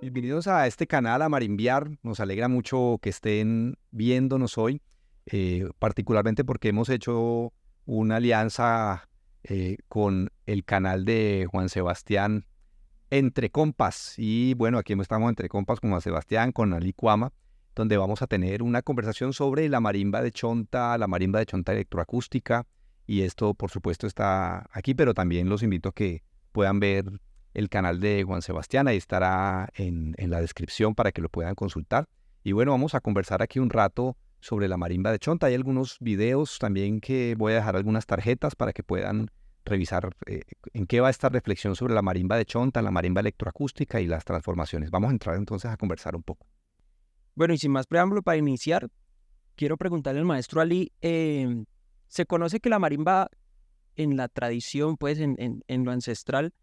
Bienvenidos a este canal, a Marimbiar. Nos alegra mucho que estén viéndonos hoy, particularmente porque hemos hecho una alianza con el canal de Juan Sebastián Entre Compas. Y bueno, aquí estamos Entre Compas con Juan Sebastián, con Ali Cuama, donde vamos a tener una conversación sobre la marimba de Chonta, la marimba de Chonta electroacústica. Y esto, por supuesto, está aquí, pero también los invito a que puedan ver el canal de Juan Sebastián, ahí estará en la descripción para que lo puedan consultar. Y bueno, vamos a conversar aquí un rato sobre la marimba de Chonta. Hay algunos videos también que voy a dejar algunas tarjetas para que puedan revisar en qué va esta reflexión sobre la marimba de Chonta, la marimba electroacústica y las transformaciones. Vamos a entrar entonces a conversar un poco. Bueno, y sin más preámbulo, para iniciar, quiero preguntarle al maestro Ali, se conoce que la marimba en la tradición, pues en lo ancestral,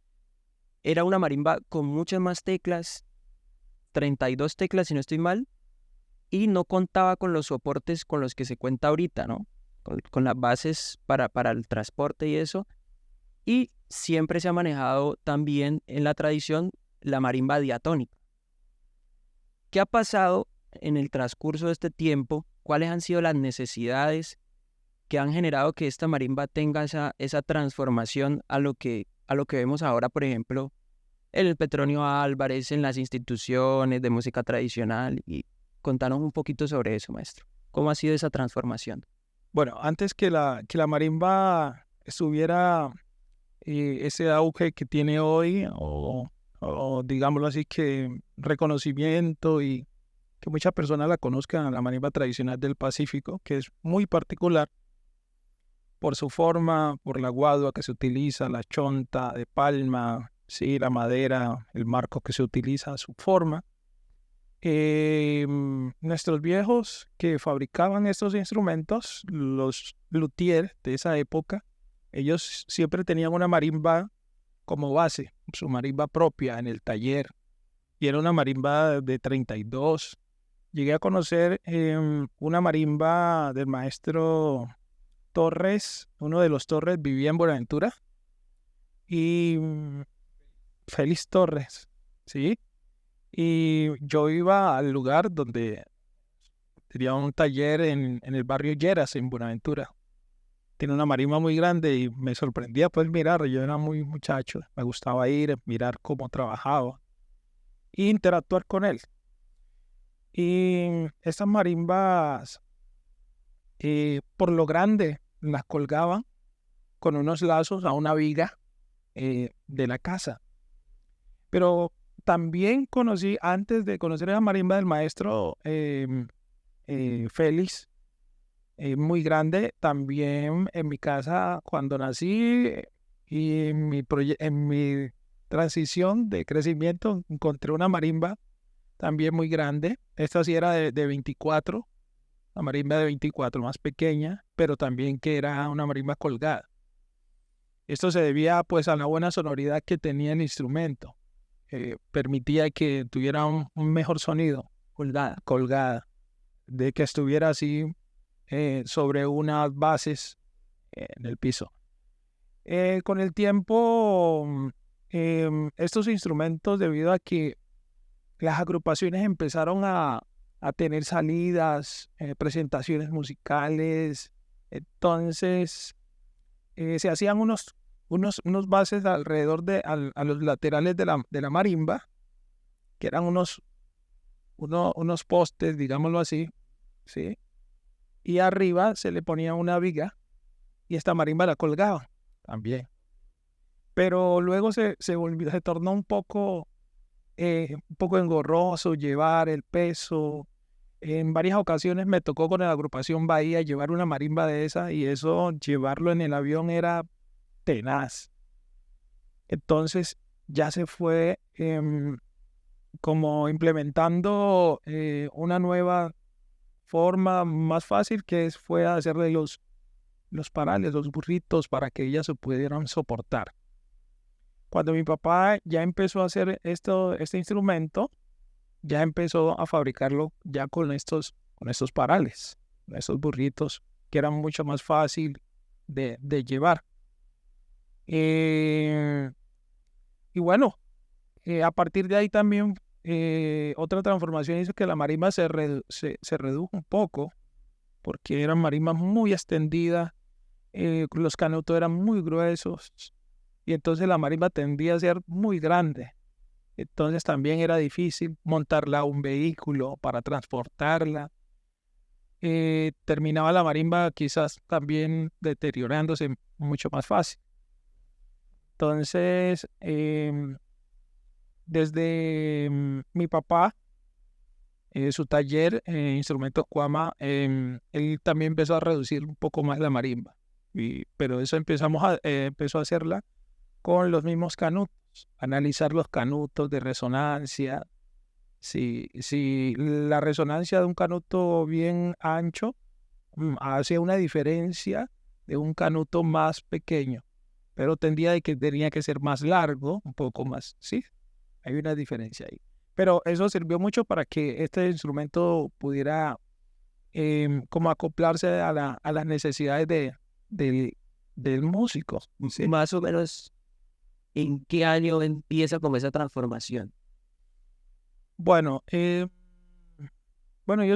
era una marimba con muchas más teclas, 32 teclas si no estoy mal, y no contaba con los soportes con los que se cuenta ahorita, ¿no? Con las bases para el transporte y eso. Y siempre se ha manejado también en la tradición la marimba diatónica. ¿Qué ha pasado en el transcurso de este tiempo? ¿Cuáles han sido las necesidades que han generado que esta marimba tenga esa transformación a lo que vemos ahora, por ejemplo, en el Petronio Álvarez, en las instituciones de música tradicional? Y contanos un poquito sobre eso, maestro. ¿Cómo ha sido esa transformación? Bueno, antes que la marimba estuviera ese auge que tiene hoy, o digámoslo así, que reconocimiento y que muchas personas la conozcan, la marimba tradicional del Pacífico, que es muy particular por su forma, por la guadua que se utiliza, la chonta de palma, sí, la madera, el marco que se utiliza, su forma. Nuestros viejos que fabricaban estos instrumentos, los luthiers de esa época, ellos siempre tenían una marimba como base, su marimba propia en el taller, y era una marimba de 32. Llegué a conocer una marimba del maestro Torres, uno de los Torres vivía en Buenaventura, y Félix Torres, ¿sí? Y yo iba al lugar donde tenía un taller en el barrio Lleras, en Buenaventura. Tiene una marimba muy grande y me sorprendía pues mirar, yo era muy muchacho, me gustaba ir, mirar cómo trabajaba e interactuar con él. Y estas marimbas, por lo grande, las colgaban con unos lazos a una viga de la casa. Pero también conocí, antes de conocer la marimba del maestro Félix, muy grande, también en mi casa cuando nací y en mi transición de crecimiento encontré una marimba también muy grande. Esta sí era de 24, la marimba de 24, más pequeña, pero también que era una marimba colgada. Esto se debía pues a la buena sonoridad que tenía el instrumento. Permitía que tuviera un mejor sonido colgada, de que estuviera así sobre unas bases en el piso. Con el tiempo, estos instrumentos, debido a que las agrupaciones empezaron a tener salidas, presentaciones musicales, entonces se hacían unos bases alrededor a los laterales de la marimba, que eran unos postes, digámoslo así, ¿sí? Y arriba se le ponía una viga y esta marimba la colgaba también. Pero luego se tornó un poco engorroso llevar el peso. En varias ocasiones me tocó con la agrupación Bahía llevar una marimba de esa y eso, llevarlo en el avión era tenaz. Entonces ya se fue como implementando una nueva forma más fácil, que fue hacerle los parales, los burritos, para que ellas se pudieran soportar. Cuando mi papá ya empezó a hacer este instrumento, ya empezó a fabricarlo ya con estos parales, estos burritos que eran mucho más fácil de llevar. Eh, y bueno, a partir de ahí también otra transformación hizo que la marimba se redujo un poco, porque eran marimbas muy extendidas, los canutos eran muy gruesos, y entonces la marimba tendía a ser muy grande. Entonces también era difícil montarla a un vehículo para transportarla. Terminaba la marimba quizás también deteriorándose mucho más fácil. Entonces, desde mi papá, su taller, Instrumentos Cuama, él también empezó a reducir un poco más la marimba. Pero eso empezó a hacerla con los mismos canutos, analizar los canutos de resonancia. Si la resonancia de un canuto bien ancho hace una diferencia de un canuto más pequeño, pero tenía que ser más largo, un poco más, ¿sí? Hay una diferencia ahí. Pero eso sirvió mucho para que este instrumento pudiera como acoplarse a las necesidades del músico, ¿sí? Más o menos, ¿en qué año empieza como esa transformación? Bueno, yo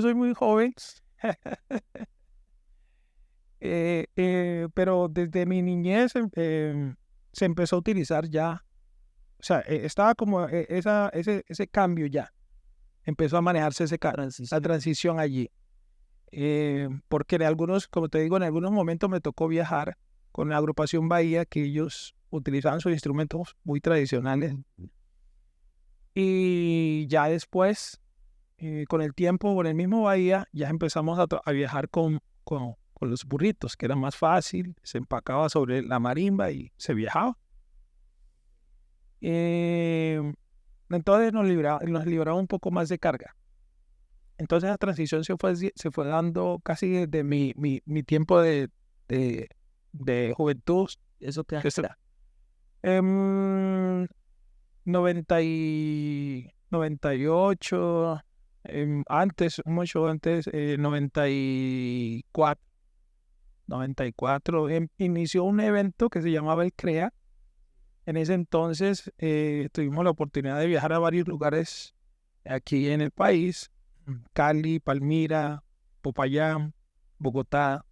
soy muy joven, pero desde mi niñez se empezó a utilizar ya, o sea, estaba como ese cambio ya, empezó a manejarse la transición allí. Porque como te digo, en algunos momentos me tocó viajar con la agrupación Bahía, que ellos utilizaban sus instrumentos muy tradicionales. Y ya después, con el tiempo, con el mismo Bahía, ya empezamos a viajar con los burritos, que era más fácil, se empacaba sobre la marimba y se viajaba. Entonces nos libraba un poco más de carga. Entonces la transición se fue dando casi desde mi tiempo de juventud. ¿Eso qué Que será? 98, antes, mucho antes, 94, inició un evento que se llamaba el CREA. En ese entonces tuvimos la oportunidad de viajar a varios lugares aquí en el país: Cali, Palmira, Popayán, Bogotá.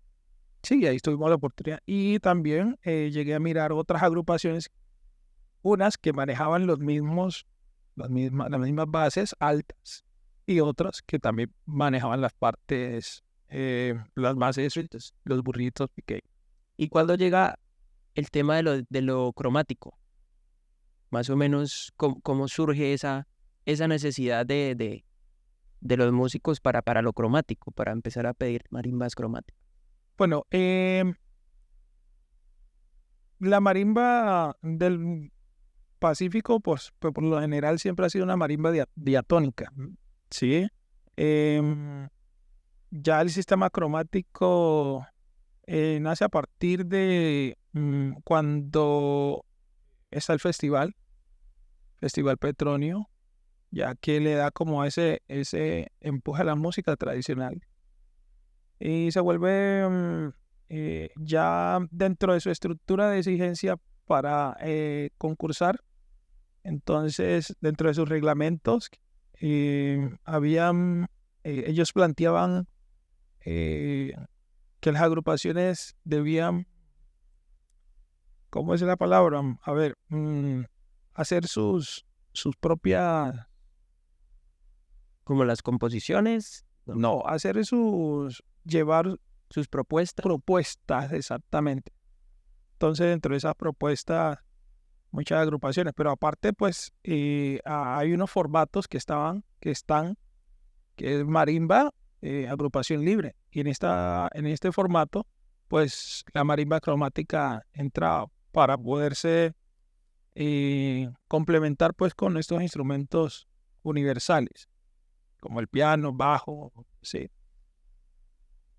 Sí, ahí tuvimos la oportunidad. Y también llegué a mirar otras agrupaciones, unas que manejaban las mismas bases altas, y otras que también manejaban las partes, las bases, los burritos pequeños. ¿Y cuándo llega el tema de lo cromático? Más o menos, ¿cómo surge esa necesidad de los músicos para lo cromático, para empezar a pedir marimbas cromáticas? Bueno, la marimba del Pacífico, pues por lo general siempre ha sido una marimba diatónica, ¿sí? Ya el sistema cromático nace a partir de cuando está el Festival Petronio, ya que le da como ese empuje a la música tradicional. Y se vuelve ya dentro de su estructura de exigencia para concursar. Entonces, dentro de sus reglamentos, ellos planteaban que las agrupaciones debían, ¿cómo es la palabra? A ver, hacer sus propias... Como las composiciones, No, llevar sus propuestas, exactamente. Entonces, dentro de esas propuestas, muchas agrupaciones, pero aparte, pues, hay unos formatos que están, que es marimba, agrupación libre. Y en este formato, pues, la marimba cromática entra para poderse complementar, pues, con estos instrumentos universales, como el piano, bajo, sí.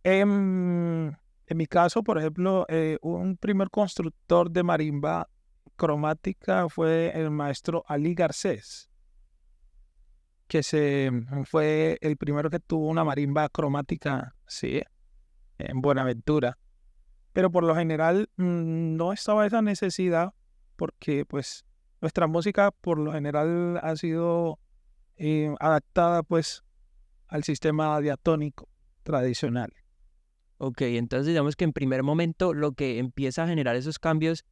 En mi caso, por ejemplo, un primer constructor de marimba cromática fue el maestro Ali Garcés. fue el primero que tuvo una marimba cromática, sí, en Buenaventura. Pero por lo general no estaba esa necesidad porque pues nuestra música por lo general ha sido adaptada pues al sistema diatónico tradicional. Ok, entonces digamos que en primer momento lo que empieza a generar esos cambios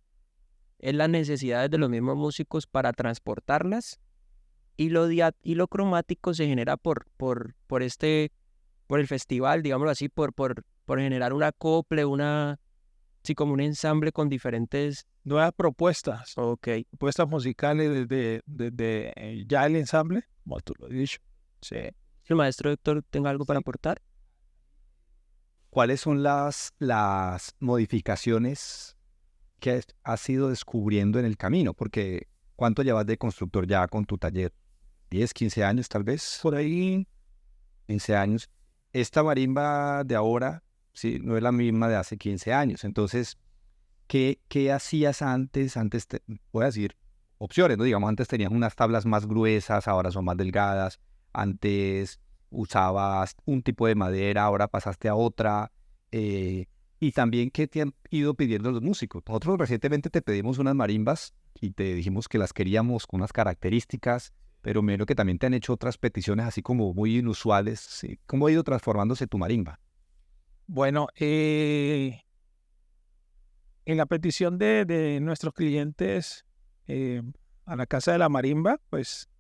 es las necesidades de los mismos músicos para transportarlas y lo cromático se genera por el festival, digámoslo así, por generar un acople, sí, como un ensamble con diferentes... Nuevas propuestas, Ok. propuestas musicales desde ya el ensamble, como tú lo has dicho. Sí. Si el maestro Héctor tenga algo para aportar. ¿Cuáles son las modificaciones que has ido descubriendo en el camino? Porque ¿cuánto llevas de constructor ya con tu taller? ¿10, 15 años tal vez? Por ahí 15 años. Esta marimba de ahora, sí, no es la misma de hace 15 años. Entonces, ¿qué hacías antes? Voy a decir opciones, ¿no? Digamos, antes tenías unas tablas más gruesas, ahora son más delgadas. Antes usabas un tipo de madera, ahora pasaste a otra. Y también, ¿qué te han ido pidiendo los músicos? Nosotros recientemente te pedimos unas marimbas y te dijimos que las queríamos con unas características, pero menos que también te han hecho otras peticiones así como muy inusuales. ¿Sí? ¿Cómo ha ido transformándose tu marimba? bueno, en la petición de nuestros clientes a la Casa de la Marimba, pues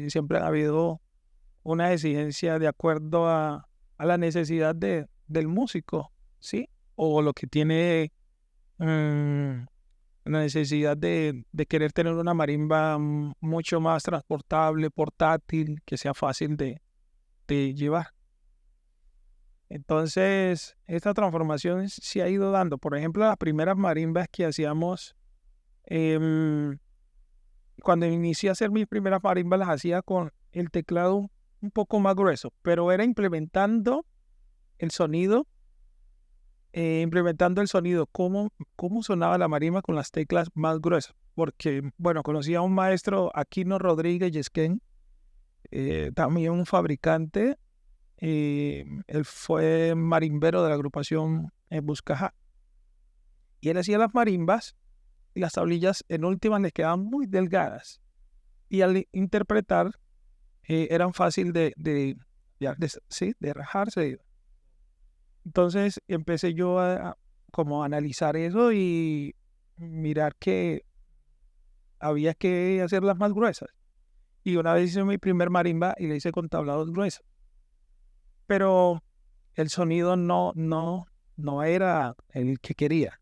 siempre ha habido una exigencia de acuerdo a la necesidad del músico, ¿sí? O lo que tiene la necesidad de querer tener una marimba mucho más transportable, portátil, que sea fácil de llevar. Entonces, esta transformación se ha ido dando. Por ejemplo, las primeras marimbas que hacíamos, cuando inicié a hacer mis primeras marimbas, las hacía con el teclado un poco más grueso, pero era implementando el sonido, cómo sonaba la marimba con las teclas más gruesas. Porque, bueno, conocí a un maestro, Aquino Rodríguez Yesquén, también un fabricante. Él fue marimbero de la agrupación Buscajá. Y él hacía las marimbas y las tablillas en últimas les quedaban muy delgadas. Y al interpretar eran fácil de rajarse. Entonces empecé yo como a analizar eso y mirar que había que hacerlas más gruesas. Y una vez hice mi primer marimba y le hice con tablados gruesos. Pero el sonido no era el que quería,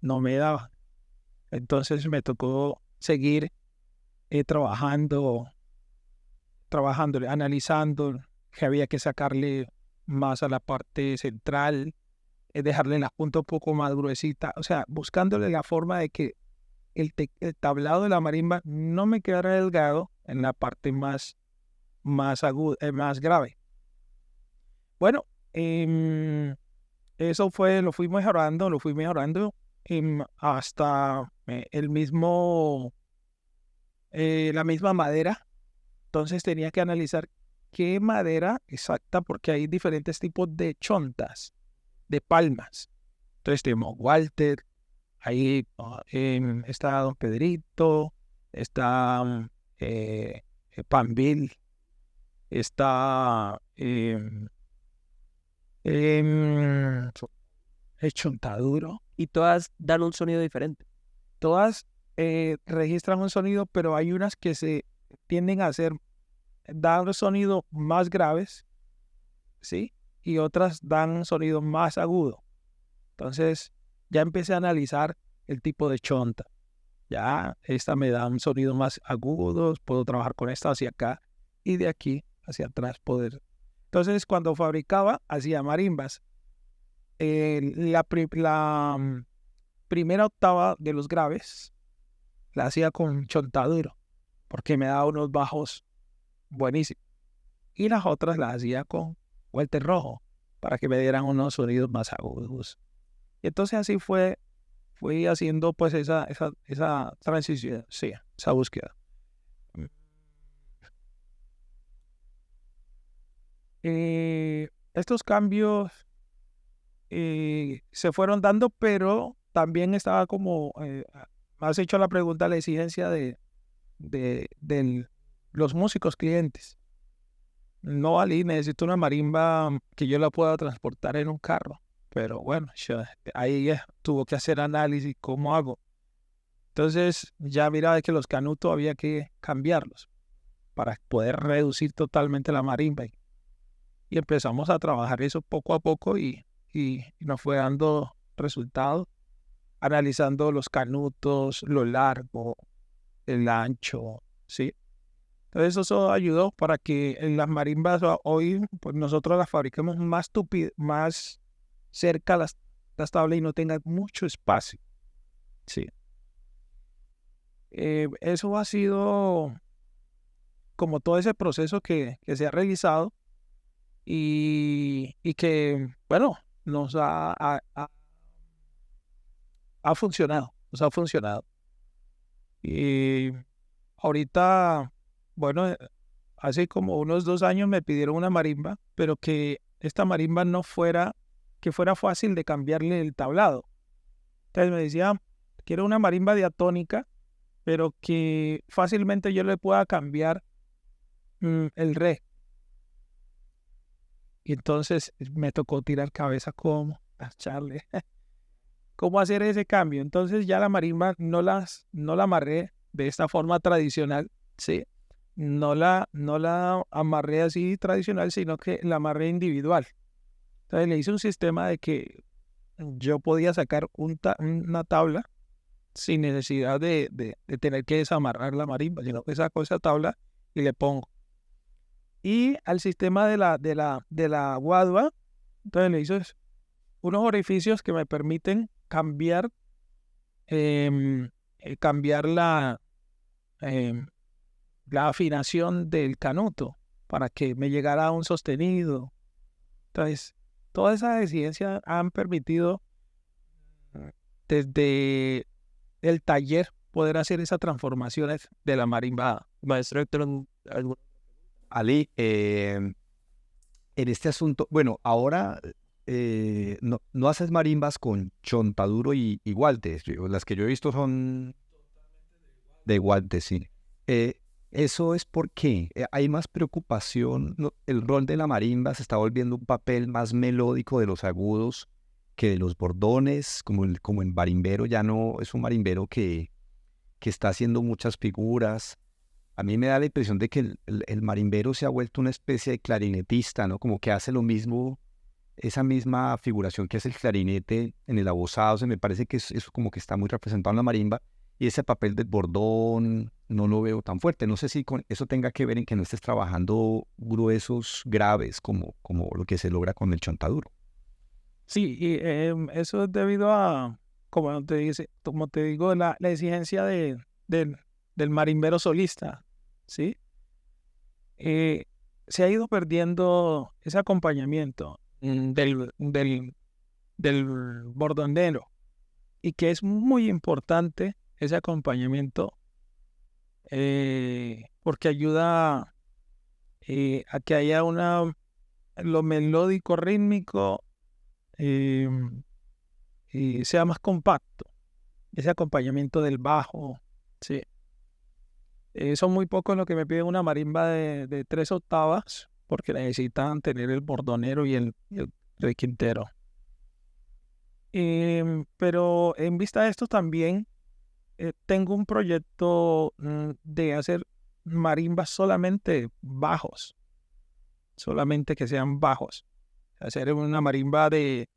no me daba. Entonces me tocó seguir trabajándole, analizando que había que sacarle más a la parte central, dejarle la punta un poco más gruesita, o sea, buscándole la forma de que el tablado de la marimba no me quedara delgado en la parte más aguda, más grave. Bueno, eso lo fui mejorando hasta la misma madera. Entonces tenía que analizar qué madera exacta, porque hay diferentes tipos de chontas, de palmas. Entonces tenemos Walter, ahí está Don Pedrito, está Panville, está el chontaduro. Y todas dan un sonido diferente. Todas registran un sonido, pero hay unas que se tienden a dar sonidos más graves, ¿sí? Y otras dan sonidos más agudos. Entonces, ya empecé a analizar el tipo de chonta. Ya, esta me da un sonido más agudos, puedo trabajar con esta hacia acá y de aquí hacia atrás poder. Entonces, cuando fabricaba, hacía marimbas. La primera octava de los graves la hacía con chontaduro, porque me daba unos bajos buenísimos. Y las otras las hacía con Walter Rojo, para que me dieran unos sonidos más agudos. Y entonces así fui haciendo pues esa transición, sí, esa búsqueda. estos cambios se fueron dando, pero también estaba como, has hecho la pregunta, la exigencia de los músicos clientes. No, Ali, necesito una marimba que yo la pueda transportar en un carro. Pero bueno, ahí tuvo que hacer análisis, ¿cómo hago? Entonces ya miraba que los canutos había que cambiarlos para poder reducir totalmente la marimba. Y empezamos a trabajar eso poco a poco y nos fue dando resultados, analizando los canutos, lo largo, el ancho, ¿sí? Entonces eso ayudó para que en las marimbas hoy pues nosotros las fabricamos más cerca a las tablas y no tengan mucho espacio, ¿sí? Eso ha sido como todo ese proceso que se ha realizado y que, bueno, ha funcionado, nos ha funcionado. Y ahorita, bueno, hace como unos 2 años me pidieron una marimba, pero que esta marimba que fuera fácil de cambiarle el tablado. Entonces me decía, quiero una marimba diatónica, pero que fácilmente yo le pueda cambiar el re. Y entonces me tocó tirar cabeza cómo cómo hacer ese cambio. Entonces ya la marimba no la amarré de esta forma tradicional, ¿sí? No la amarré así tradicional, sino que la amarré individual. Entonces le hice un sistema de que yo podía sacar una tabla sin necesidad de tener que desamarrar la marimba, sino que saco esa tabla y le pongo. Y al sistema de la guadua, entonces le hice unos orificios que me permiten cambiar la afinación del canuto para que me llegara a un sostenido. Entonces, todas esas exigencias han permitido desde el taller poder hacer esas transformaciones de la marimba. Maestro Héctor, Ali, en este asunto, bueno, ahora no haces marimbas con chontaduro y guantes. Las que yo he visto son de guantes, sí. Eso es porque hay más preocupación. El rol de la marimba se está volviendo un papel más melódico de los agudos que de los bordones, como el marimbero ya no es un marimbero que está haciendo muchas figuras. A mí me da la impresión de que el marimbero se ha vuelto una especie de clarinetista, ¿no? Como que hace lo mismo, esa misma figuración que hace el clarinete en el abosado. Me parece que eso como que está muy representado en la marimba. Y ese papel del bordón no lo veo tan fuerte. No sé si con eso tenga que ver en que no estés trabajando gruesos graves como lo que se logra con el chontaduro. Sí, y eso es debido a, como te digo, la exigencia del marimbero solista, ¿sí? Se ha ido perdiendo ese acompañamiento del bordonero y que es muy importante ese acompañamiento porque ayuda a que haya lo melódico, rítmico y sea más compacto. Ese acompañamiento del bajo, sí. Son muy pocos los que me piden una marimba de 3 octavas porque necesitan tener el bordonero y el requintero. Pero en vista de esto también tengo un proyecto de hacer marimbas solamente bajos, solamente que sean bajos. Hacer una marimba de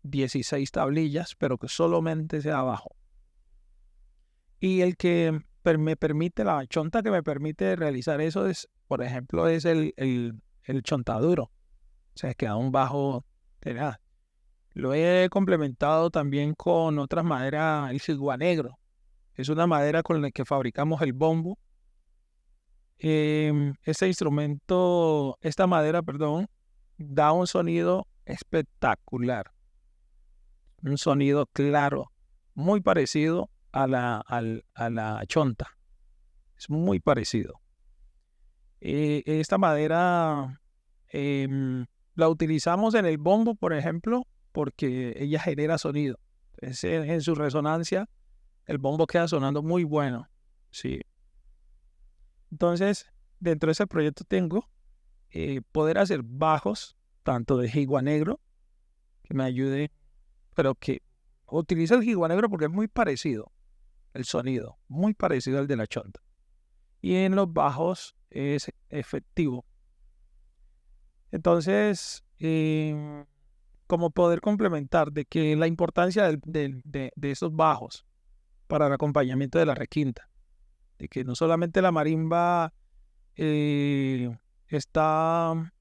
16 tablillas, pero que solamente sea bajo. Y el que me permite, la chonta que me permite realizar eso es, por ejemplo, es el chontaduro. O sea, queda un bajo de nada. Lo he complementado también con otras maderas, el cigua negro. Es una madera con la que fabricamos el bombo. Esta madera, perdón, da un sonido espectacular. Un sonido claro, muy parecido a la chonta. Es muy parecido. Esta madera la utilizamos en el bombo, por ejemplo, porque ella genera sonido. Entonces, en su resonancia, el bombo queda sonando muy bueno. Sí. Entonces, dentro de ese proyecto tengo poder hacer bajos, tanto de jigua negro, que me ayude, pero que utilizo el jigua negro porque es muy parecido el sonido, muy parecido al de la chonta. Y en los bajos es efectivo. Entonces, como poder complementar de que la importancia de esos bajos para el acompañamiento de la requinta, de que no solamente la marimba está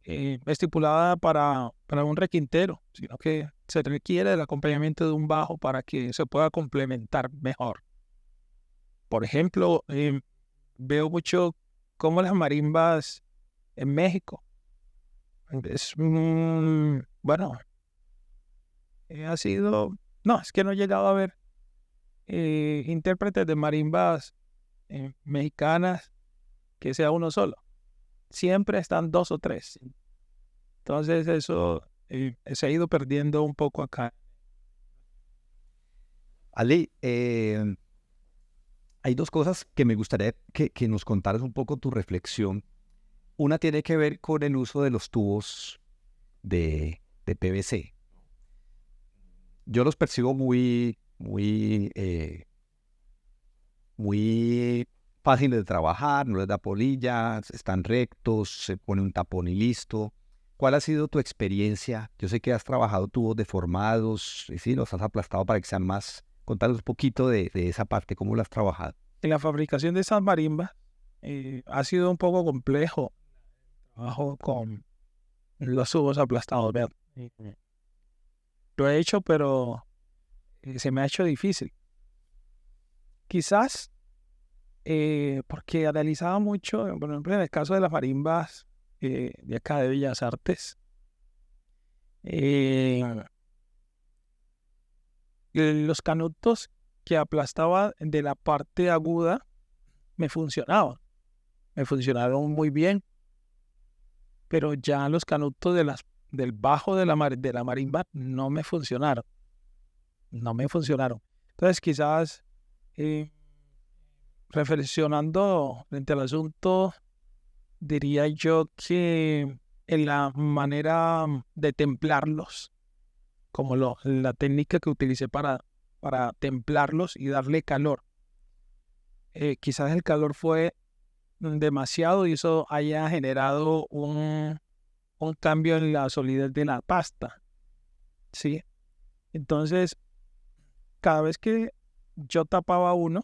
estipulada para un requintero, sino que se requiere el acompañamiento de un bajo para que se pueda complementar mejor. Por ejemplo, veo mucho cómo las marimbas en México, bueno, ha sido, no, es que no he llegado a ver intérpretes de marimbas mexicanas que sea uno solo. Siempre están 2 o 3. Entonces eso se ha ido perdiendo un poco acá. Ale, hay dos cosas que me gustaría que nos contaras un poco tu reflexión. Una tiene que ver con el uso de los tubos de PVC. Yo los percibo muy fáciles de trabajar, no les da polilla, están rectos, se pone un tapón y listo. ¿Cuál ha sido tu experiencia? Yo sé que has trabajado tubos deformados, y sí, los has aplastado para que sean más. Contanos un poquito de esa parte, ¿cómo lo has trabajado? En la fabricación de esas marimbas ha sido un poco complejo el trabajo con los tubos aplastados. ¿Verdad? Lo he hecho, pero se me ha hecho difícil. Quizás porque analizaba mucho, por ejemplo, en el caso de las marimbas de acá de Bellas Artes, los canutos que aplastaba de la parte aguda me funcionaban muy bien, pero ya los canutos del bajo de la marimba no me funcionaron. Entonces quizás reflexionando frente al asunto, diría yo que en la manera de templarlos, como la técnica que utilicé para templarlos y darle calor. Quizás el calor fue demasiado y eso haya generado un cambio en la solidez de la pasta. ¿Sí? Entonces, cada vez que yo tapaba uno,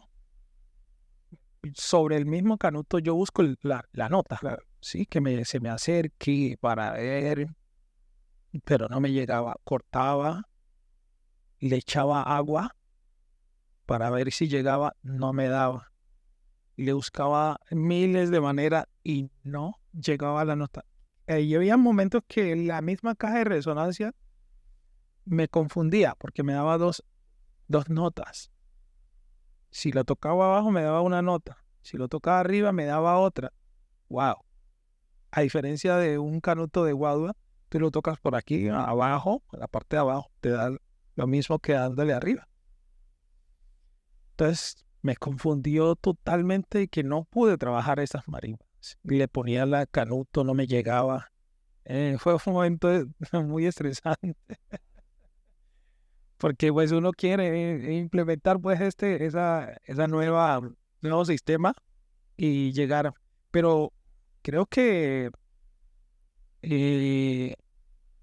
sobre el mismo canuto yo busco la nota, ¿sí? Que se me acerque para ver, pero no me llegaba. Cortaba, le echaba agua para ver si llegaba, no me daba. Le buscaba miles de maneras y no llegaba la nota. Y había momentos que la misma caja de resonancia me confundía porque me daba dos notas. Si lo tocaba abajo me daba una nota. Si lo tocaba arriba me daba otra. ¡Wow! A diferencia de un canuto de guadua, tú lo tocas por aquí, abajo, en la parte de abajo, te da lo mismo que dándole arriba. Entonces me confundió totalmente y que no pude trabajar esas marimbas. Le ponía la canuto, no me llegaba. Fue un momento muy estresante. Porque pues uno quiere implementar pues esa nuevo sistema y llegar. Pero creo que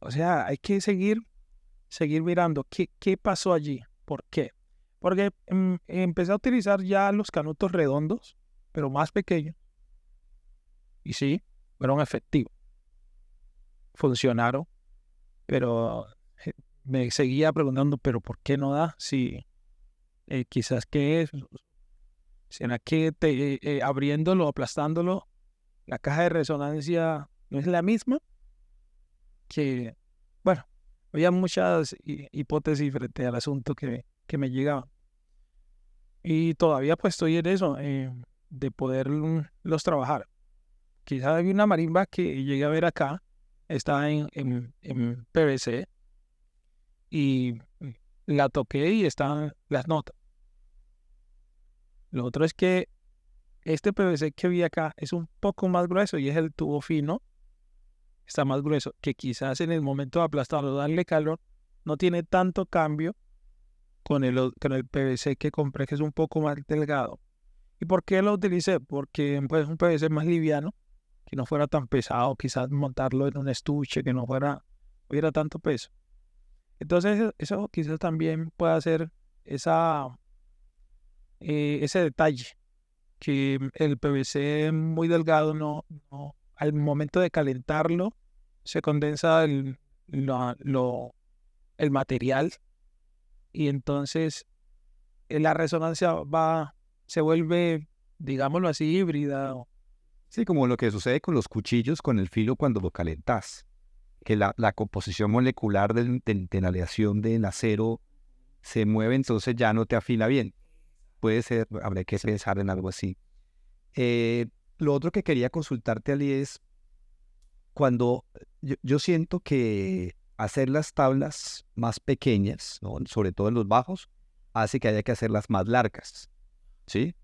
o sea, hay que seguir mirando qué pasó allí. ¿Por qué? Porque empecé a utilizar ya los canutos redondos, pero más pequeños. Y sí, fueron efectivos. Funcionaron, pero me seguía preguntando, ¿pero por qué no da? Si quizás qué es. ¿Será que abriéndolo, aplastándolo, la caja de resonancia no es la misma? Que, bueno, había muchas hipótesis frente al asunto que me llegaban. Y todavía pues estoy en eso, de poderlos trabajar. quizás había una marimba que llegué a ver acá, está en PVC, y la toqué y están las notas. Lo otro es que este PVC que vi acá es un poco más grueso y es el tubo fino, está más grueso, que quizás en el momento de aplastarlo, darle calor, no tiene tanto cambio con el PVC que compré, que es un poco más delgado. ¿Y por qué lo utilicé? Porque pues, un PVC más liviano, que no fuera tan pesado, quizás montarlo en un estuche, que no hubiera tanto peso. Entonces eso quizás también pueda hacer ese detalle, que el PVC muy delgado al momento de calentarlo se condensa el material, y entonces la resonancia se vuelve, digámoslo así, híbrida. Sí, como lo que sucede con los cuchillos, con el filo cuando lo calentas, que la composición molecular de la aleación del acero se mueve, entonces ya no te afila bien. Puede ser, habría que pensar en algo así. Lo otro que quería consultarte, Ali, es cuando yo siento que hacer las tablas más pequeñas, ¿no? Sobre todo en los bajos, hace que haya que hacerlas más largas, ¿sí?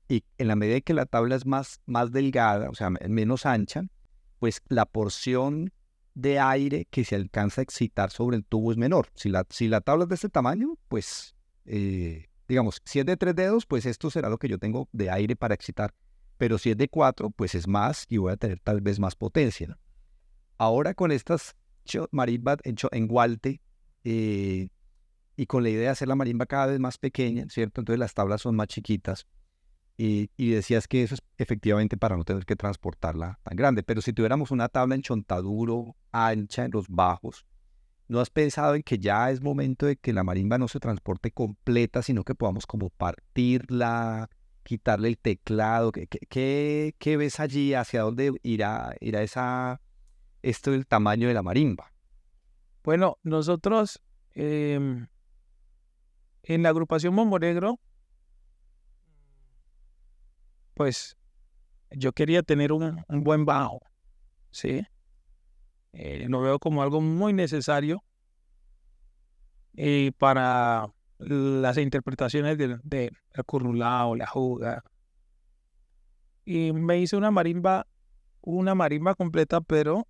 Y en la medida que la tabla es más delgada, o sea, menos ancha, pues la porción de aire que se alcanza a excitar sobre el tubo es menor. Si la tabla es de este tamaño, pues, digamos, si es de 3 dedos, pues esto será lo que yo tengo de aire para excitar. Pero si es de 4, pues es más y voy a tener tal vez más potencia, ¿no? Ahora con estas marimbas en gualte, y con la idea de hacer la marimba cada vez más pequeña, ¿cierto? Entonces las tablas son más chiquitas. Y decías que eso es efectivamente para no tener que transportarla tan grande. Pero si tuviéramos una tabla en chontaduro, ancha, en los bajos, ¿no has pensado en que ya es momento de que la marimba no se transporte completa, sino que podamos como partirla, quitarle el teclado? ¿Qué ves allí? ¿Hacia dónde irá esto del tamaño de la marimba? Bueno, nosotros en la agrupación Bombo Negro, pues yo quería tener un buen bajo, ¿sí? Lo veo como algo muy necesario para las interpretaciones de el currulao, la juga. Y me hice una marimba completa, pero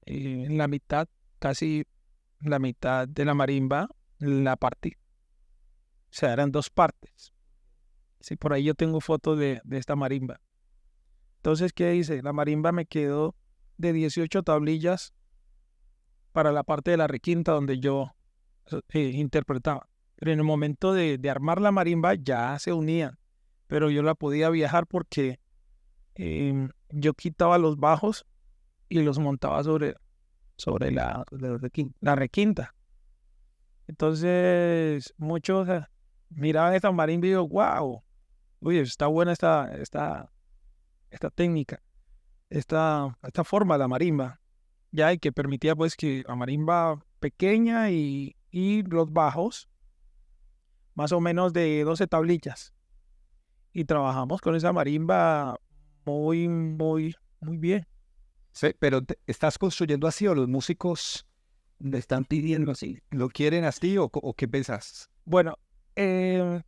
en la mitad, casi la mitad de la marimba, la partí. O sea, eran 2 partes. Sí, por ahí yo tengo fotos de esta marimba. Entonces, ¿qué hice? La marimba me quedó de 18 tablillas para la parte de la requinta donde yo interpretaba. Pero en el momento de armar la marimba ya se unían, pero yo la podía viajar porque yo quitaba los bajos y los montaba sobre la requinta. Entonces, muchos miraban esta marimba y digo, wow, uy, está buena esta técnica, esta forma de la marimba, ya, y que permitía pues que la marimba pequeña y los bajos más o menos de 12 tablillas, y trabajamos con esa marimba muy, muy, muy bien. Sí, pero ¿estás construyendo así o los músicos Le están pidiendo así. lo quieren así o qué pensás? Bueno,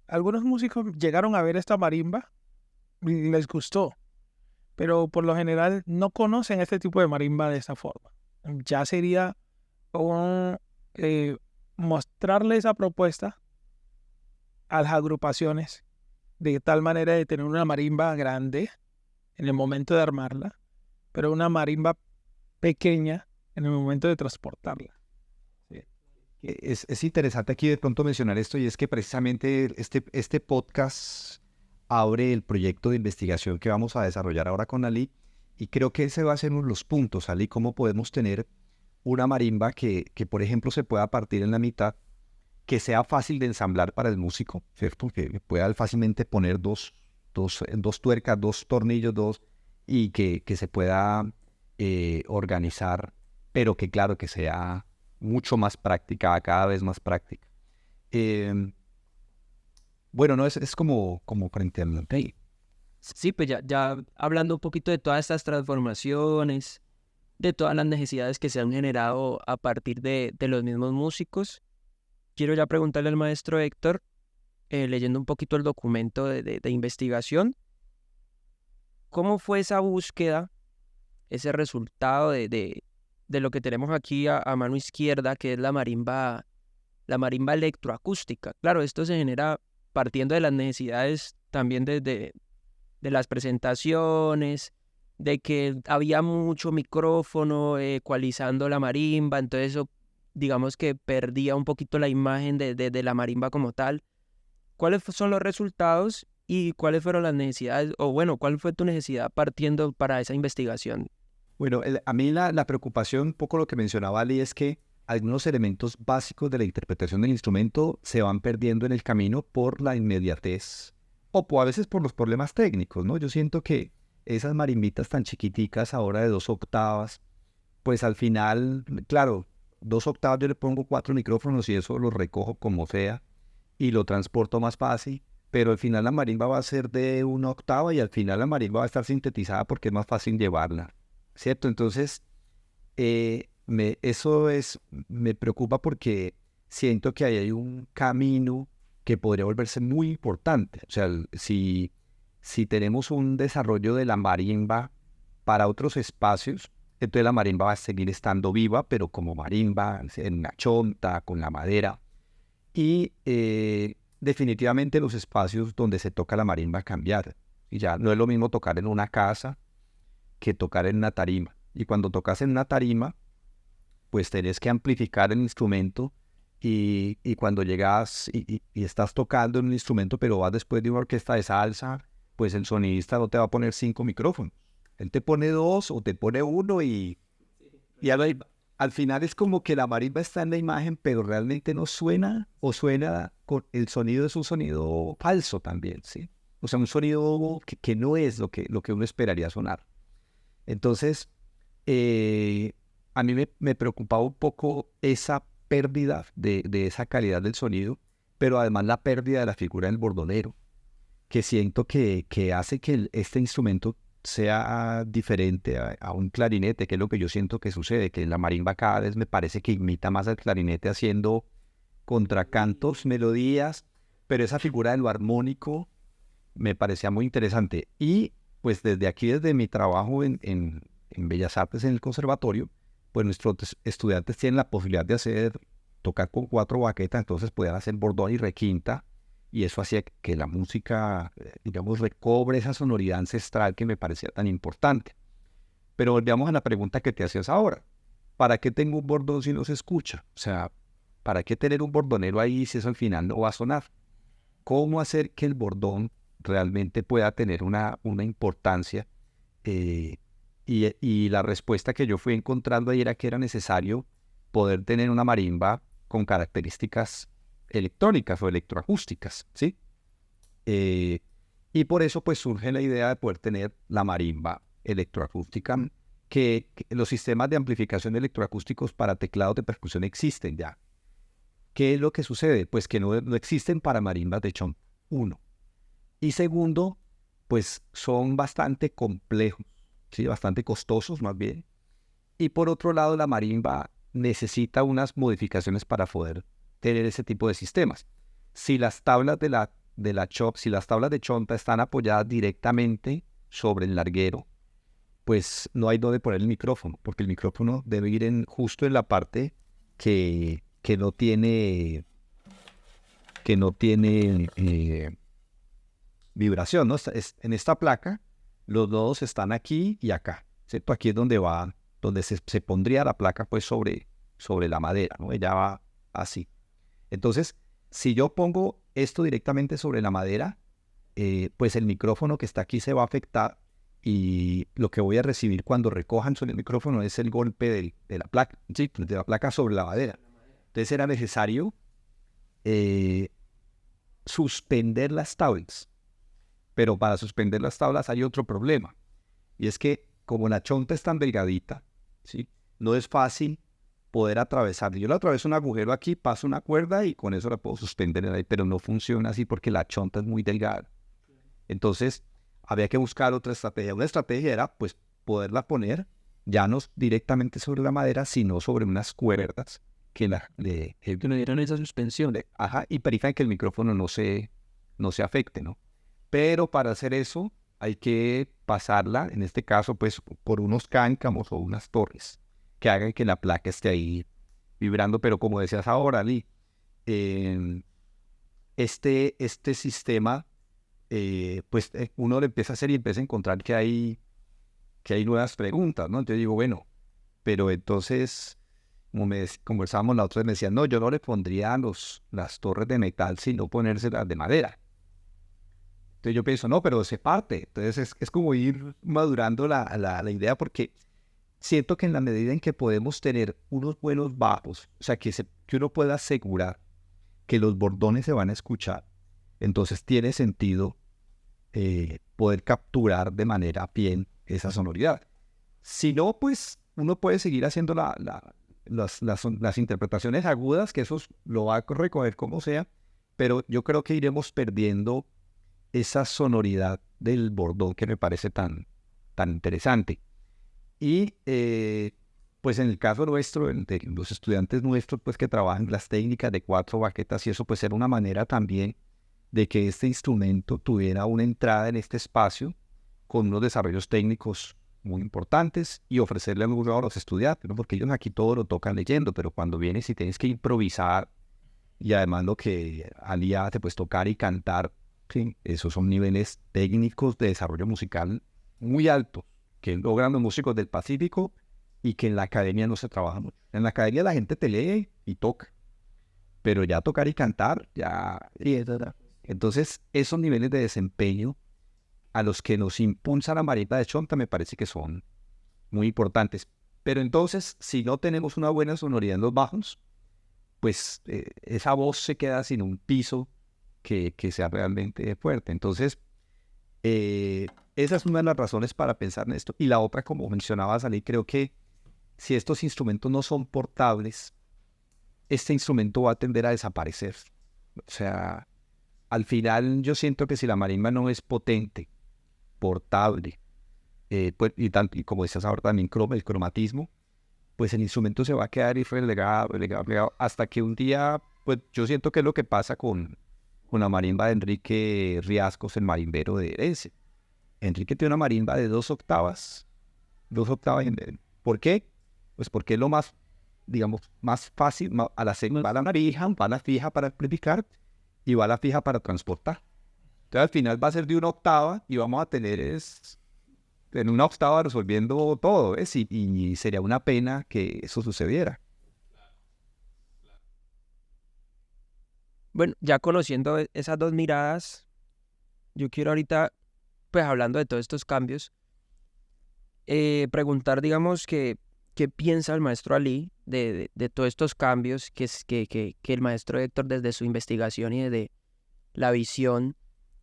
algunos músicos llegaron a ver esta marimba y les gustó, pero por lo general no conocen este tipo de marimba de esta forma. Ya sería mostrarle esa propuesta a las agrupaciones de tal manera de tener una marimba grande en el momento de armarla, pero una marimba pequeña en el momento de transportarla. Es interesante aquí de pronto mencionar esto, y es que precisamente este podcast abre el proyecto de investigación que vamos a desarrollar ahora con Ali, y creo que ese va a ser uno de los puntos, Ali, cómo podemos tener una marimba que por ejemplo se pueda partir en la mitad, que sea fácil de ensamblar para el músico, ¿cierto? Que pueda fácilmente poner dos tuercas, 2 tornillos, y que se pueda organizar, pero que claro, que sea mucho más práctica, cada vez más práctica. Bueno, no es como frente al... Sí, pues ya hablando un poquito de todas estas transformaciones, de todas las necesidades que se han generado a partir de los mismos músicos, quiero ya preguntarle al maestro Héctor, leyendo un poquito el documento de investigación, ¿cómo fue esa búsqueda, ese resultado de lo que tenemos aquí a mano izquierda, que es la marimba electroacústica? Claro, esto se genera partiendo de las necesidades también de las presentaciones, de que había mucho micrófono ecualizando la marimba, entonces eso digamos que perdía un poquito la imagen de la marimba como tal. ¿Cuáles son los resultados y cuáles fueron las necesidades? O bueno, ¿cuál fue tu necesidad partiendo para esa investigación? Bueno, a mí la preocupación, un poco lo que mencionaba Ali, es que algunos elementos básicos de la interpretación del instrumento se van perdiendo en el camino por la inmediatez o a veces por los problemas técnicos, ¿no? Yo siento que esas marimbitas tan chiquiticas ahora de 2 octavas, pues al final, claro, 2 octavas yo le pongo 4 micrófonos y eso lo recojo como sea y lo transporto más fácil, pero al final la marimba va a ser de 1 octava y al final la marimba va a estar sintetizada porque es más fácil llevarla, ¿cierto? Entonces, me preocupa porque siento que ahí hay un camino que podría volverse muy importante. O sea, si tenemos un desarrollo de la marimba para otros espacios, entonces la marimba va a seguir estando viva, pero como marimba, en una chonta, con la madera. Y definitivamente los espacios donde se toca la marimba cambiar. Y ya no es lo mismo tocar en una casa que tocar en una tarima. Y cuando tocas en una tarima, pues tenés que amplificar el instrumento y cuando llegas y estás tocando en un instrumento, pero vas después de una orquesta de salsa, pues el sonidista no te va a poner 5 micrófonos. Él te pone 2 o te pone 1 y al final es como que la marimba está en la imagen, pero realmente no suena o suena con el sonido es un sonido falso también, ¿sí? O sea, un sonido que no es lo que uno esperaría sonar. Entonces, a mí me preocupaba un poco esa pérdida de esa calidad del sonido, pero además la pérdida de la figura del bordonero, que siento que hace que este instrumento sea diferente a un clarinete, que es lo que yo siento que sucede, que la marimba cada vez me parece que imita más al clarinete haciendo contracantos, melodías, pero esa figura de lo armónico me parecía muy interesante. Y pues desde aquí, desde mi trabajo en Bellas Artes en el conservatorio, pues nuestros estudiantes tienen la posibilidad de tocar con 4 baquetas, entonces podían hacer bordón y requinta, y eso hacía que la música, digamos, recobre esa sonoridad ancestral que me parecía tan importante. Pero volvamos a la pregunta que te hacías ahora. ¿Para qué tengo un bordón si no se escucha? O sea, ¿para qué tener un bordonero ahí si eso al final no va a sonar? ¿Cómo hacer que el bordón realmente pueda tener una importancia? Y la respuesta que yo fui encontrando ahí era que era necesario poder tener una marimba con características electrónicas o electroacústicas, ¿sí? Y por eso pues surge la idea de poder tener la marimba electroacústica, que los sistemas de amplificación electroacústicos para teclados de percusión existen ya. ¿Qué es lo que sucede? Pues que no existen para marimbas de chon, uno. Y segundo, pues son bastante complejos, ¿sí? Bastante costosos más bien. Y por otro lado, la marimba necesita unas modificaciones para poder tener ese tipo de sistemas. Si las tablas si las tablas de chonta están apoyadas directamente sobre el larguero, pues no hay donde poner el micrófono, porque el micrófono debe ir justo en la parte que no tiene vibración, ¿no? En esta placa, los nodos están aquí y acá, ¿cierto? Aquí es donde se pondría la placa pues sobre la madera, ¿no? Ella va así. Entonces, si yo pongo esto directamente sobre la madera, pues el micrófono que está aquí se va a afectar y lo que voy a recibir cuando recojan sobre el micrófono es el golpe de la placa, ¿sí? De la placa sobre la madera. Entonces era necesario suspender las tablas. Pero para suspender las tablas hay otro problema. Y es que como la chonta es tan delgadita, ¿sí? No es fácil poder atravesar. Yo le atraveso un agujero aquí, paso una cuerda y con eso la puedo suspender ahí, pero no funciona así porque la chonta es muy delgada. Entonces había que buscar otra estrategia. Una estrategia era, pues, poderla poner ya no directamente sobre la madera, sino sobre unas cuerdas que Que le dieran esa suspensión. y permitan que el micrófono no se afecte, ¿no? Pero para hacer eso hay que pasarla, en este caso, pues, por unos cáncamos o unas torres que hagan que la placa esté ahí vibrando. Pero como decías ahora, Lee, este sistema, pues, uno le empieza a hacer y empieza a encontrar que hay nuevas preguntas, ¿no? Entonces digo, bueno, pero entonces, como conversábamos la otra vez, me decían, no, yo no le pondría las torres de metal, sino ponérselas de madera. Entonces yo pienso, no, pero se parte. Entonces es como ir madurando la idea, porque siento que en la medida en que podemos tener unos buenos bajos, o sea, que uno pueda asegurar que los bordones se van a escuchar, entonces tiene sentido poder capturar de manera bien esa sonoridad. Si no, pues uno puede seguir haciendo las interpretaciones agudas, que eso lo va a recoger como sea, pero yo creo que iremos perdiendo esa sonoridad del bordón que me parece tan interesante. Y pues en el caso nuestro, de los estudiantes nuestros, pues que trabajan las técnicas de 4 baquetas, y eso pues era una manera también de que este instrumento tuviera una entrada en este espacio con unos desarrollos técnicos muy importantes y ofrecerle algo a los estudiantes, ¿no? Porque ellos aquí todo lo tocan leyendo, pero cuando vienes y tienes que improvisar, y además lo que Ali hace, pues tocar y cantar, ¿sí? Esos son niveles técnicos de desarrollo musical muy altos que logran los músicos del Pacífico y que en la academia no se trabaja mucho. En la academia la gente te lee y toca, pero ya tocar y cantar, ya... Entonces, esos niveles de desempeño a los que nos impulsa la marimba de Chonta me parece que son muy importantes. Pero entonces, si no tenemos una buena sonoridad en los bajos, pues esa voz se queda sin un piso que sea realmente fuerte. Entonces, esa es una de las razones para pensar en esto. Y la otra, como mencionaba Salí, creo que si estos instrumentos no son portables, este instrumento va a tender a desaparecer. O sea, al final yo siento que si la marimba no es potente, portable, pues, y como decías ahora también, el cromatismo, pues el instrumento se va a quedar relegado, hasta que un día, pues yo siento que es lo que pasa con la marimba de Enrique Riascos, el marimbero de Herencia. Enrique tiene una marimba de 2 octavas. 2 octavas. ¿Por qué? Pues porque es lo más, digamos, más fácil. A la va la fija para amplificar y va la fija para transportar. Entonces al final va a ser de 1 octava y vamos a tener en 1 octava resolviendo todo, ¿ves? Y sería una pena que eso sucediera. Bueno, ya conociendo esas dos miradas, yo quiero ahorita, pues hablando de todos estos cambios, preguntar, digamos, qué piensa el maestro Ali de todos estos cambios que el maestro Héctor, desde su investigación y desde la visión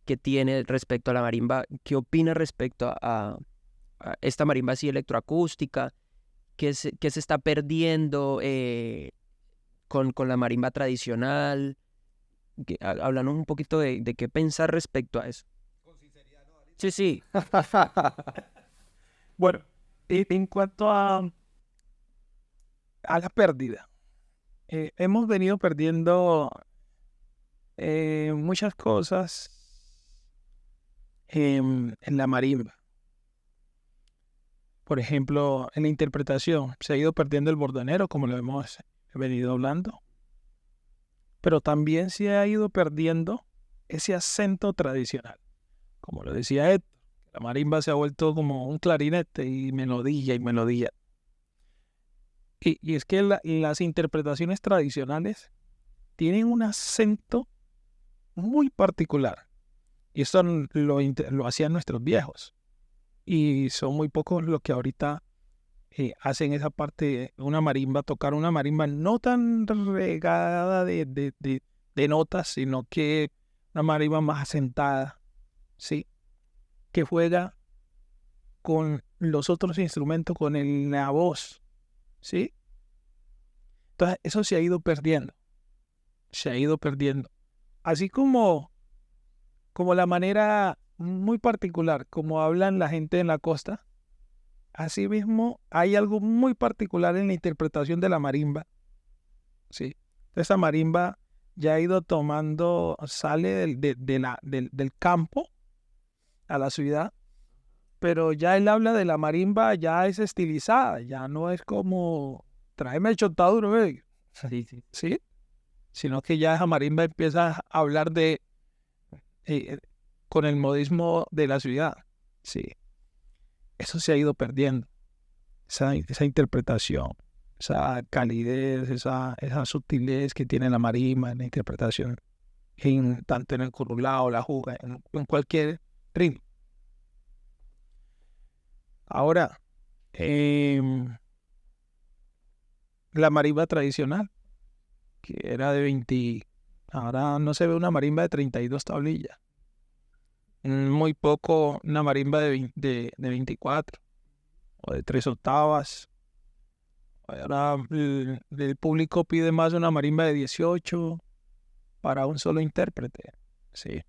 que tiene respecto a la marimba, qué opina respecto a esta marimba así electroacústica, qué se está perdiendo con la marimba tradicional. Háblanos un poquito de qué pensar respecto a eso. Sí, sí. Bueno, en cuanto a la pérdida, hemos venido perdiendo muchas cosas en la marimba. Por ejemplo, en la interpretación se ha ido perdiendo el bordonero, como lo hemos venido hablando, pero también se ha ido perdiendo ese acento tradicional. Como lo decía Héctor, la marimba se ha vuelto como un clarinete y melodía y melodía. Y es que las interpretaciones tradicionales tienen un acento muy particular. Y esto lo hacían nuestros viejos. Y son muy pocos los que ahorita hacen esa parte, una marimba, tocar una marimba no tan regada de notas, sino que una marimba más asentada, ¿sí? Que juega con los otros instrumentos, con la voz, ¿sí? Entonces, eso se ha ido perdiendo. Se ha ido perdiendo. Así como la manera muy particular, como hablan la gente en la costa. Asimismo, hay algo muy particular en la interpretación de la marimba. Sí. Esa marimba ya ha ido tomando, sale del campo a la ciudad, pero ya él habla de la marimba, ya es estilizada, ya no es como, tráeme el chontaduro, ¿ve? Sí. ¿Sí? Sino que ya esa marimba empieza a hablar con el modismo de la ciudad. Sí. Eso se ha ido perdiendo, esa interpretación, esa calidez, esa sutilez que tiene la marimba en la interpretación, tanto en el currulao, la juga, en cualquier ritmo. Ahora, la marimba tradicional, que era de 20, ahora no se ve una marimba de 32 tablillas. Muy poco una marimba de 24 o de 3/8. Ahora el público pide más una marimba de 18 para un solo intérprete. Sí.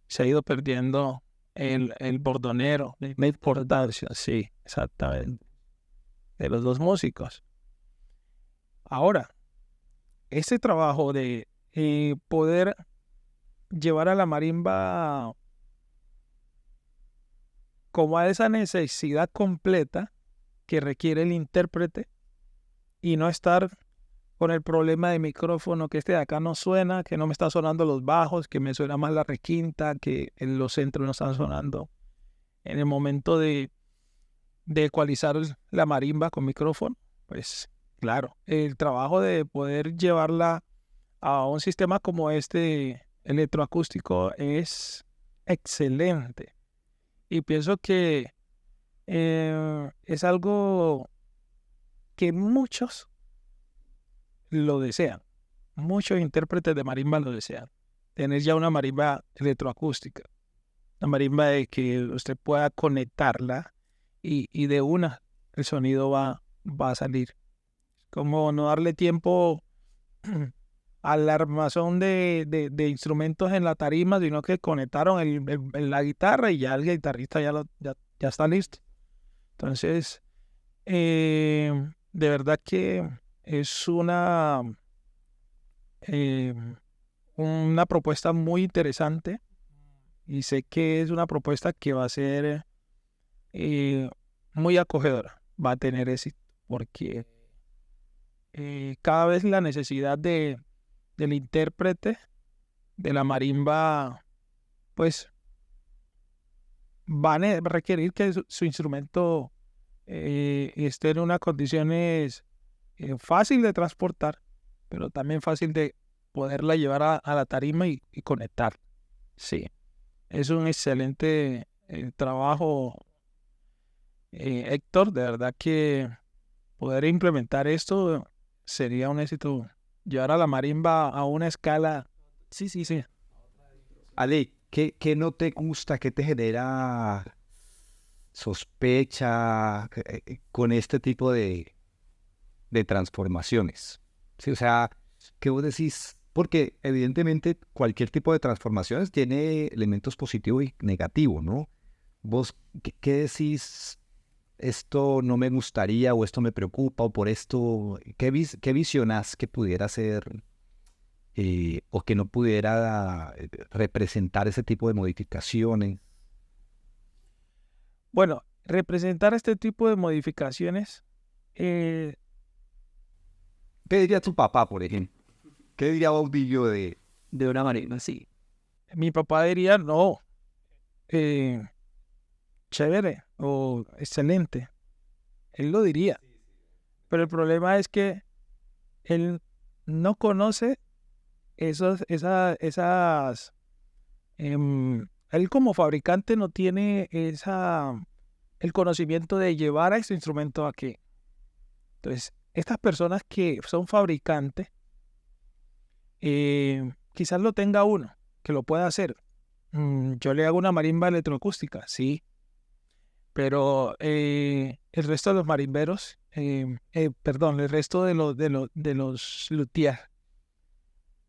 Se ha ido perdiendo el bordonero, la importancia, sí, exactamente, de los dos músicos. Ahora, este trabajo de poder llevar a la marimba como a esa necesidad completa que requiere el intérprete y no estar con el problema de micrófono, que este de acá no suena, que no me están sonando los bajos, que me suena más la requinta, que en los centros no están sonando. En el momento de ecualizar la marimba con micrófono, pues claro, el trabajo de poder llevarla a un sistema como este electroacústico es excelente. Y pienso que es algo que muchos lo desean. Muchos intérpretes de marimba lo desean. Tener ya una marimba electroacústica. Una marimba de que usted pueda conectarla y de una el sonido va a salir. Como no darle tiempo al armazón de instrumentos en la tarima, sino que conectaron la guitarra y ya el guitarrista ya está listo. Entonces, de verdad que es una propuesta muy interesante y sé que es una propuesta que va a ser muy acogedora, va a tener éxito, porque cada vez la necesidad del intérprete de la marimba, pues van a requerir que su instrumento esté en unas condiciones fácil de transportar, pero también fácil de poderla llevar a la tarima y conectar. Sí, es un excelente trabajo, Héctor. De verdad que poder implementar esto sería un éxito. Llevar a la marimba a una escala. Sí. Ale, ¿qué no te gusta, qué te genera sospecha con este tipo de transformaciones? Sí, o sea, ¿qué vos decís? Porque evidentemente cualquier tipo de transformaciones tiene elementos positivos y negativos, ¿no? Vos, ¿qué decís? Esto no me gustaría o esto me preocupa o por esto, ¿qué visionás que pudiera ser o que no pudiera representar ese tipo de modificaciones? Bueno, representar este tipo de modificaciones, ¿Qué diría tu papá, por ejemplo? ¿Qué diría Baudillo de una marimba, sí. mi papá diría, no, chévere o excelente. Él lo diría. Pero el problema es que él no conoce esas él como fabricante no tiene el conocimiento de llevar a ese instrumento aquí. Entonces, estas personas que son fabricantes, quizás lo tenga uno, que lo pueda hacer. Yo le hago una marimba electroacústica, sí, pero el resto de los marimberos, perdón, el resto de los luthiers,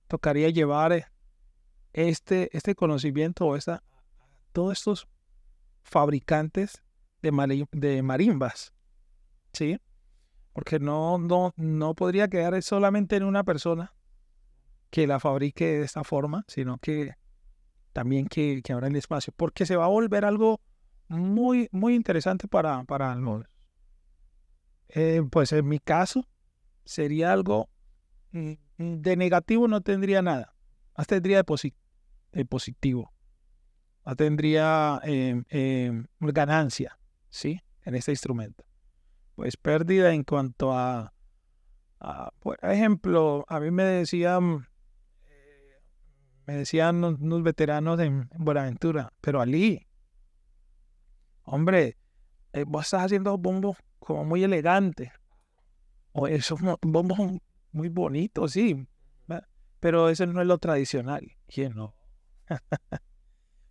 tocaría llevar este conocimiento o esta todos estos fabricantes de marimbas, ¿sí? Porque no podría quedar solamente en una persona que la fabrique de esta forma, sino que también que abra el espacio, porque se va a volver algo muy, muy interesante para los... pues en mi caso sería algo de negativo, no tendría nada, más tendría de positivo, más tendría ganancia, ¿sí? En este instrumento. Pues pérdida en cuanto por ejemplo, a mí me decían unos veteranos en Buenaventura, pero Ali, hombre, vos estás haciendo bombos como muy elegantes, o esos bombos muy bonitos, sí, pero eso no es lo tradicional. ¿Quién no?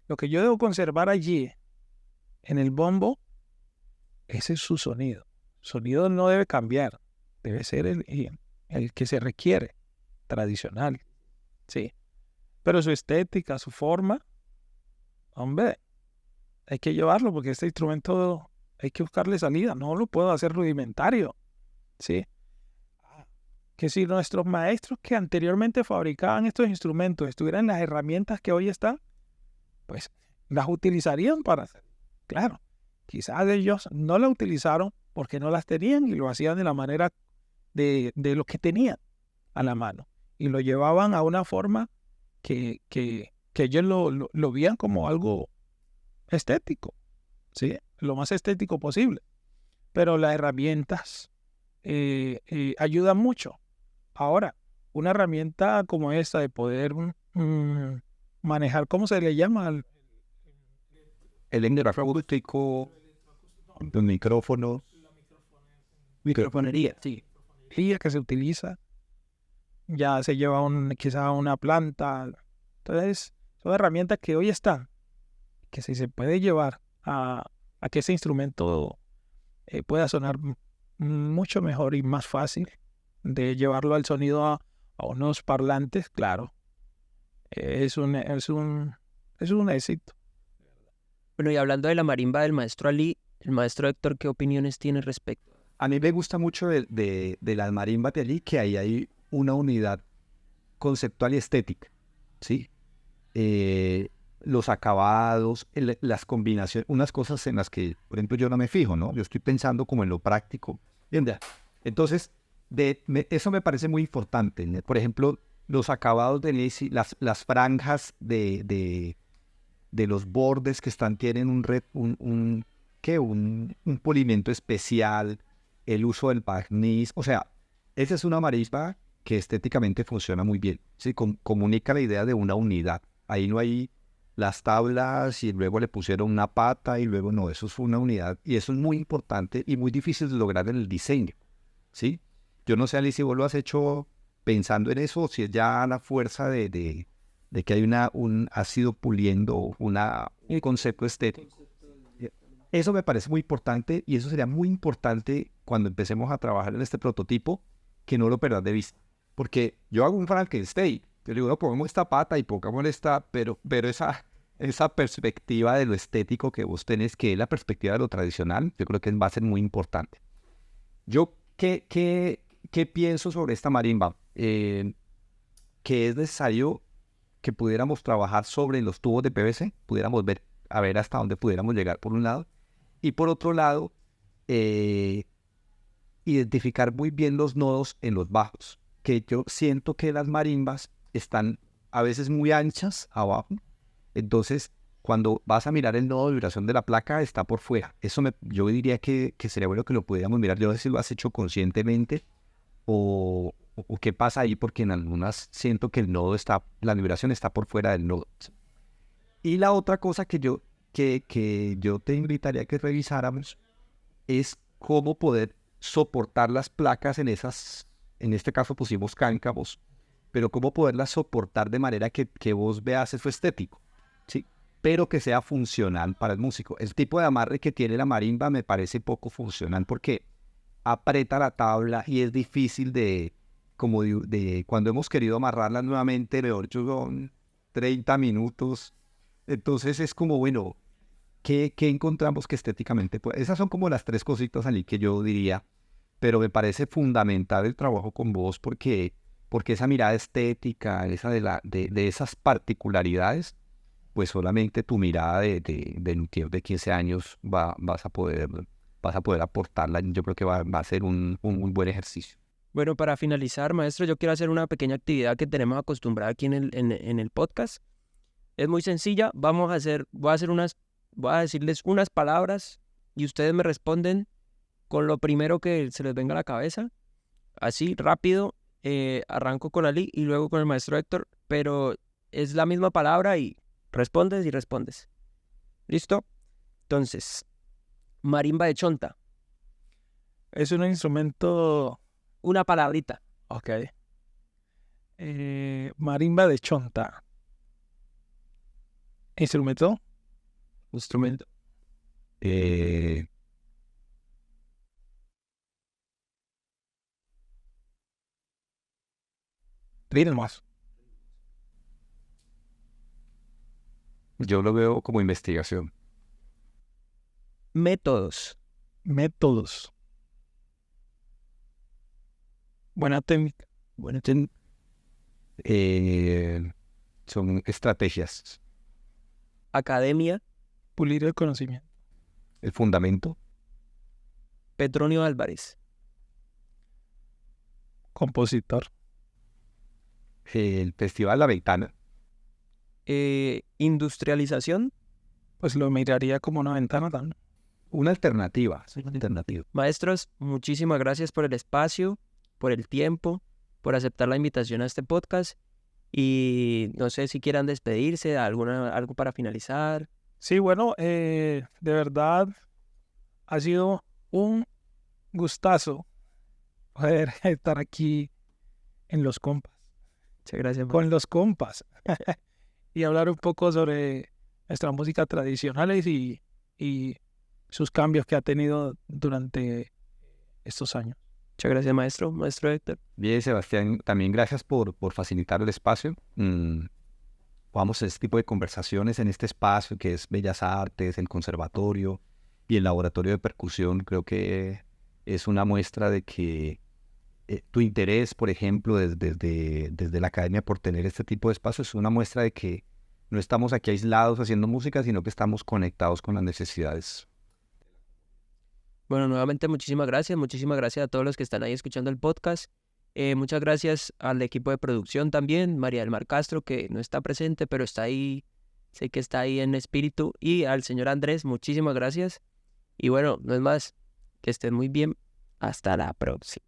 Lo que yo debo conservar allí en el bombo, ese es su sonido. Sonido no debe cambiar, debe ser el que se requiere, tradicional, sí. Pero su estética, su forma, hombre, hay que llevarlo porque este instrumento hay que buscarle salida, no lo puedo hacer rudimentario, ¿sí? Que si nuestros maestros que anteriormente fabricaban estos instrumentos estuvieran las herramientas que hoy están, pues las utilizarían para hacer. Claro, quizás ellos no las utilizaron porque no las tenían y lo hacían de la manera de lo que tenían a la mano y lo llevaban a una forma que ellos lo veían como algo estético, ¿sí? Lo más estético posible. Pero las herramientas ayudan mucho. Ahora, una herramienta como esta de poder manejar, ¿cómo se le llama? El electroacústico, los micrófonos. Microfonería, sí. Que se utiliza, ya se lleva quizá una planta. Entonces, son herramientas que hoy están, que si se puede llevar a que ese instrumento pueda sonar mucho mejor y más fácil, de llevarlo al sonido a unos parlantes, claro, es un éxito. Bueno, y hablando de la marimba del maestro Ali, el maestro Héctor, ¿qué opiniones tiene respecto? A mí me gusta mucho de las marimbas de allí que ahí hay una unidad conceptual y estética, ¿sí? Los acabados, las combinaciones, unas cosas en las que, por ejemplo, yo no me fijo, ¿no? Yo estoy pensando como en lo práctico. Entonces, eso me parece muy importante. Por ejemplo, los acabados de Lacy, las franjas de los bordes que tienen un pulimento especial, el uso del barniz, o sea, esa es una marimba que estéticamente funciona muy bien, ¿sí? Comunica la idea de una unidad. Ahí no hay las tablas y luego le pusieron una pata y luego no, eso es una unidad y eso es muy importante y muy difícil de lograr en el diseño, ¿sí? Yo no sé, Alicia, si vos lo has hecho pensando en eso o si es ya la fuerza de que hay has ido puliendo un concepto estético. Eso me parece muy importante y eso sería muy importante cuando empecemos a trabajar en este prototipo, que no lo perdas de vista. Porque yo hago un Frankenstein, yo digo, no, pongamos esta pata y pongamos esta, pero esa perspectiva de lo estético que vos tenés, que es la perspectiva de lo tradicional, yo creo que va a ser muy importante. Yo, ¿qué pienso sobre esta marimba? Que es necesario que pudiéramos trabajar sobre los tubos de PVC, pudiéramos ver hasta dónde pudiéramos llegar por un lado, y por otro lado, identificar muy bien los nodos en los bajos, que yo siento que las marimbas están a veces muy anchas abajo, entonces cuando vas a mirar el nodo de vibración de la placa está por fuera. Eso yo diría que sería bueno que lo pudiéramos mirar, yo no sé si lo has hecho conscientemente o qué pasa ahí, porque en algunas siento que la vibración está por fuera del nodo. Y la otra cosa que yo te invitaría a que revisáramos es cómo poder soportar las placas en este caso pusimos cáncavos, pero cómo poderlas soportar de manera que vos veas eso estético, ¿sí? Pero que sea funcional para el músico. El tipo de amarre que tiene la marimba me parece poco funcional porque aprieta la tabla y es difícil cuando hemos querido amarrarla nuevamente, son 30 minutos Entonces es como, bueno, ¿qué encontramos que estéticamente? Pues esas son como las tres cositas allí que yo diría, pero me parece fundamental el trabajo con vos porque esa mirada estética, esa de esas particularidades, pues solamente tu mirada de luthier de 15 años vas a poder aportarla. Yo creo que va a ser un muy buen ejercicio. Bueno, para finalizar, maestro, yo quiero hacer una pequeña actividad que tenemos acostumbrada aquí en el podcast. Es muy sencilla. Voy a decirles unas palabras y ustedes me responden con lo primero que se les venga a la cabeza. Así, rápido. Arranco con Ali y luego con el maestro Héctor, pero es la misma palabra y respondes y respondes. ¿Listo? Entonces, marimba de chonta. Es un instrumento, Una palabrita. ok. Marimba de chonta. Instrumento, Instrumento. Eh, ritmos, yo lo veo como investigación. Métodos. métodos. Buena técnica. Bueno, son estrategias. Academia. Pulir el conocimiento. El fundamento, Petronio Álvarez. Compositor. el Festival La Ventana, Industrialización. Pues lo miraría como una ventana también. una alternativa. Es una alternativa. Maestros, muchísimas gracias por el espacio, por el tiempo, por aceptar la invitación a este podcast. Y no sé si quieran despedirse, algo para finalizar. Sí, bueno, de verdad ha sido un gustazo poder estar aquí en Los Compas, Muchas gracias. con los compas, y hablar un poco sobre nuestra música tradicionales y sus cambios que ha tenido durante estos años. Muchas gracias, maestro Héctor. Bien, Sebastián, también gracias por facilitar el espacio. Vamos a este tipo de conversaciones en este espacio que es Bellas Artes, el Conservatorio y el Laboratorio de Percusión. Creo que es una muestra de que tu interés, por ejemplo, desde la academia por tener este tipo de espacios, es una muestra de que no estamos aquí aislados haciendo música, sino que estamos conectados con las necesidades. Bueno, nuevamente muchísimas gracias a todos los que están ahí escuchando el podcast. Muchas gracias al equipo de producción también, María del Mar Castro, que no está presente, pero está ahí, sé que está ahí en espíritu, y al señor Andrés, muchísimas gracias. Y bueno, no es más, que estén muy bien, hasta la próxima.